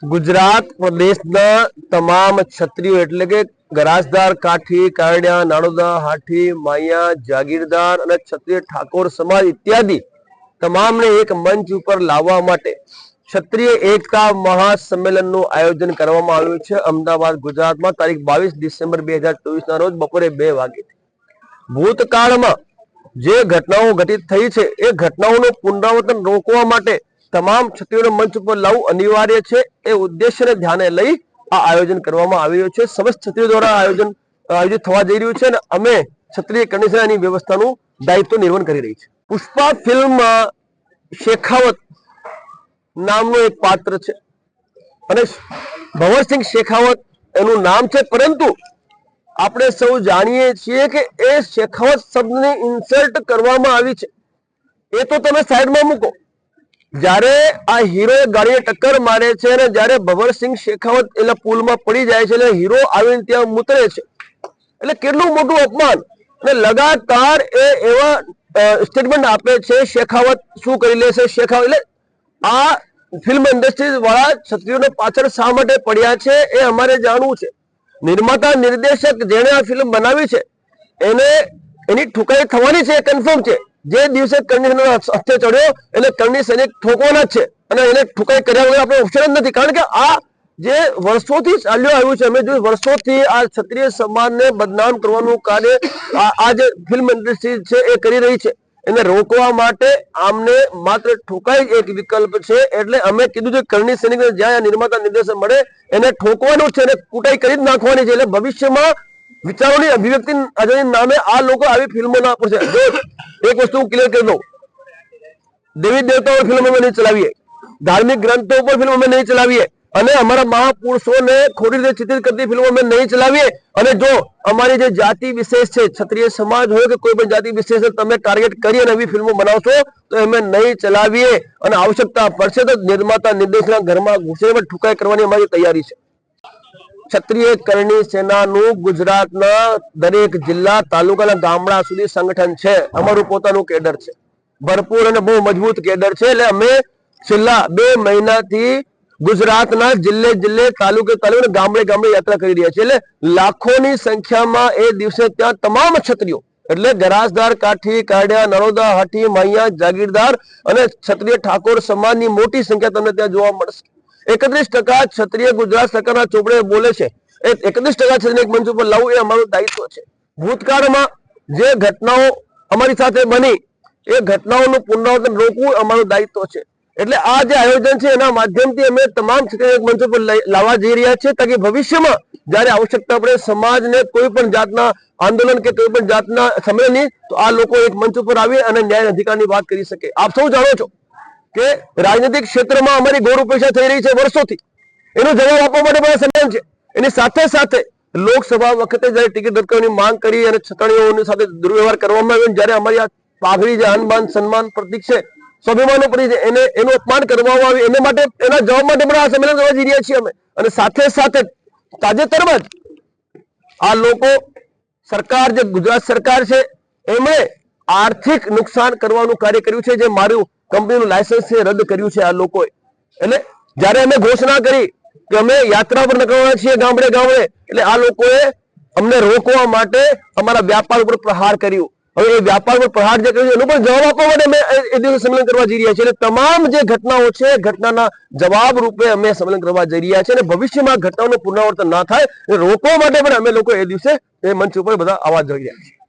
गुजरात प्रदेशना तमाम क्षत्रियो एटले के गरासदार, काठी, कायड़ा, नाड़ोदा, हाठी, माया, जागीरदार अने क्षत्रिय ठाकोर समाज इत्यादि तमाम ने एक मंच पर लाववा माटे क्षत्रिय एकता महासम्मेलनનું આયોજન કરવામાં આવ્યું છે અમદાવાદ ગુજરાતમાં તારીખ 22 ડિસેમ્બર 2024 ના રોજ બપોરે 2 વાગે। ભૂતકાળમાં જે ઘટનાઓ ઘટિત થઈ છે એ ઘટનાઓનું પુનરાવર્તન રોકવા માટે તમામ ક્ષત્રિયોને મંચ પર લાવવું અનિવાર્ય છે। એ ઉદ્દેશ્યને ધ્યાને લઈ આ આયોજન કરવામાં આવ્યું છે। સમસ્ત ક્ષત્રિયો દ્વારા આયોજિત થવા જઈ રહ્યું છે અને અમે ક્ષત્રિય કન્યાની વ્યવસ્થાનું દાયિત્વ નિર્વહન કરી રહી છે। પુષ્પા ફિલ્મમાં શેખાવત નામનો એક પાત્ર છે અને ભંવરસિંહ શેખાવત એનું નામ છે, પરંતુ આપણે સૌ જાણીએ છીએ કે એ શેખાવત શબ્દને ઇન્સલ્ટ કરવામાં આવી છે। એ તો તમે સાઈડમાં મૂકો, જ્યારે આ હીરો ગાડીને ટક્કર મારે છે અને જ્યારે ભંવરસિંહ શેખાવત એના પુલમાં પડી જાય છે એટલે હીરો આવીને ત્યાં મુતરે છે, એટલે કેટલું મોટું અપમાન। અને લગાતાર એ એવા સ્ટેટમેન્ટ આપે છે શેખાવત શું કરી લેશે શેખાવત। એટલે આ ફિલ્મ ઇન્ડસ્ટ્રી વાળા ક્ષત્રિયોને પાછળ શા માટે પડ્યા છે એ અમારે જાણવું છે। નિર્માતા નિર્દેશક જેણે આ ફિલ્મ બનાવી છે એને એની ઠુકાઈ થવાની છે, કન્ફર્મ છે। જે દિવસે કરણી હસ્તે ચડ્યો એટલે કરણી સૈનિક ઠોકવાના જ છે અને એને ઠુકાઈ કર્યા વગર આપણે ઓપ્શન જ નથી। કારણ કે આ જે વર્ષોથી ચાલ્યું આવ્યું છે, અમે જોયું વર્ષોથી આ ક્ષત્રિય સમાજને બદનામ કરવાનું કાર્ય આ જે ફિલ્મ ઇન્ડસ્ટ્રી છે એ કરી રહી છે। એને રોકવા માટે આમને માત્ર ઠોકાઈ એક વિકલ્પ છે। એટલે અમે કીધું છે કરણી સૈનિકને જ્યાં નિર્માતા નિર્દેશક મળે એને ઠોકવાનું છે અને કુટાઈ કરી જ નાખવાની છે। એટલે ભવિષ્યમાં વિચારોની અભિવ્યક્તિ નામે આ લોકો આવી ફિલ્મો ના પડશે। એક વસ્તુ હું ક્લિયર કરી દઉં, દેવી દેવતાઓ ફિલ્મ અમે નહીં ચલાવીએ, ધાર્મિક ગ્રંથો ઉપર ફિલ્મ અમે નહીં ચલાવીએ અને અમારા મહાપુરુષોને ખોટી રીતે ચિત્રિત કરતી ફિલ્મો અમે નહીં ચલાવીએ। અને જો અમારી જે જાતિ વિશેષ છે, ક્ષત્રિય સમાજ હોય કે કોઈ પણ જાતિ વિશેષ તમે ટાર્ગેટ કરી અને એવી ફિલ્મો બનાવશો તો અમે નહીં ચલાવીએ અને આવશ્યકતા પડશે તો નિર્માતા નિર્દેશકના ઘરમાં ઘૂસે ઠુકાઈ કરવાની અમારી તૈયારી છે। ક્ષત્રિય કરણી સેનાનું ગુજરાતના દરેક જિલ્લા, તાલુકાના ગામડા સુધી સંગઠન છે। અમારું પોતાનું કેડર છે, ભરપૂર અને બહુ મજબૂત કેડર છે। એટલે અમે છેલ્લા 2 મહિનાથી ગુજરાતના જિલ્લે તાલુકે ગામડે યાત્રા કરી રહ્યા છીએ। એટલે લાખોની સંખ્યામાં એ દિવસે ત્યાં તમામ ક્ષત્રિયો એટલે ગરાસદાર, કાઠી, કાયડા, નરોદા, હાથી, માયા, જાગીરદાર અને ક્ષત્રિય ઠાકોર સમાજની મોટી સંખ્યા તમને ત્યાં જોવા મળશે। 31% ક્ષત્રિય ગુજરાત સરકારના ચોપડે બોલે છે, એ 31% ક્ષત્રિય મંચ ઉપર લાવવું એ અમારું દાયિત્વ છે। ભૂતકાળમાં જે ઘટનાઓ અમારી સાથે બની એ ઘટનાઓનું પુનરાવર્તન રોકવું અમારું દાયિત્વ છે। એટલે આ જે આયોજન છે એના માધ્યમથી અમે તમામ ક્ષત્રિય મંચ પર લાવવા જઈ રહ્યા છીએ તાકી ભવિષ્યમાં જ્યારે આવશ્યકતા પડે સમાજને કોઈ પણ જાતના આંદોલન કે કોઈ પણ જાતના સંમેલનની તો આ લોકો એક મંચ ઉપર આવી અને ન્યાય અધિકારની વાત કરી શકે। આપ સૌ જાણો છો કે રાજનૈતિક ક્ષેત્રમાં અમારી ગૌર ઉપેક્ષા થઈ રહી છે વર્ષોથી, એનો જવાબ આપવા માટે બધા સંમેલન છે। એની સાથે સાથે લોકસભા વખતે જયારે ટિકિટ રદ કરવાની માંગ કરી અને છતાણીઓની સાથે દુર્વ્યવહાર કરવામાં આવ્યો, જયારે અમારી આ પાઘડી જે આનબાન સન્માન પ્રતીક છે, સ્વાભિમાનનો પ્રતીક છે, એનું અપમાન કરવામાં આવ્યું, એને માટે એના જવાબ માટે પણ આ સંમેલન કરવા જઈ રહ્યા છીએ અમે। અને સાથે સાથે તાજેતરમાં જ આ લોકો સરકાર જે ગુજરાત સરકાર છે એમણે આર્થિક નુકસાન કરવાનું કાર્ય કર્યું છે, જે મારું કંપનીનું લાયસન્સ છે રદ કર્યું છે આ લોકોએ। એટલે જયારે અમે ઘોષણા કરી કે અમે યાત્રા પર નીકળવાના છીએ ગામડે એટલે આ લોકોએ અમને રોકવા માટે અમારા વ્યાપાર ઉપર પ્રહાર કર્યું। હવે એ વ્યાપાર પર પ્રહાર જે કર્યું એનો પણ જવાબ આપવા માટે અમે એ દિવસે સંમેલન કરવા જઈ રહ્યા છીએ। એટલે તમામ જે ઘટનાઓ છે ઘટનાના જવાબ રૂપે અમે સંમેલન કરવા જઈ રહ્યા છીએ અને ભવિષ્યમાં ઘટનાઓનું પુનરાવર્તન ના થાય રોકવા માટે પણ અમે લોકો એ દિવસે એ મંચ ઉપર બધા અવાજ જોઈ રહ્યા છીએ।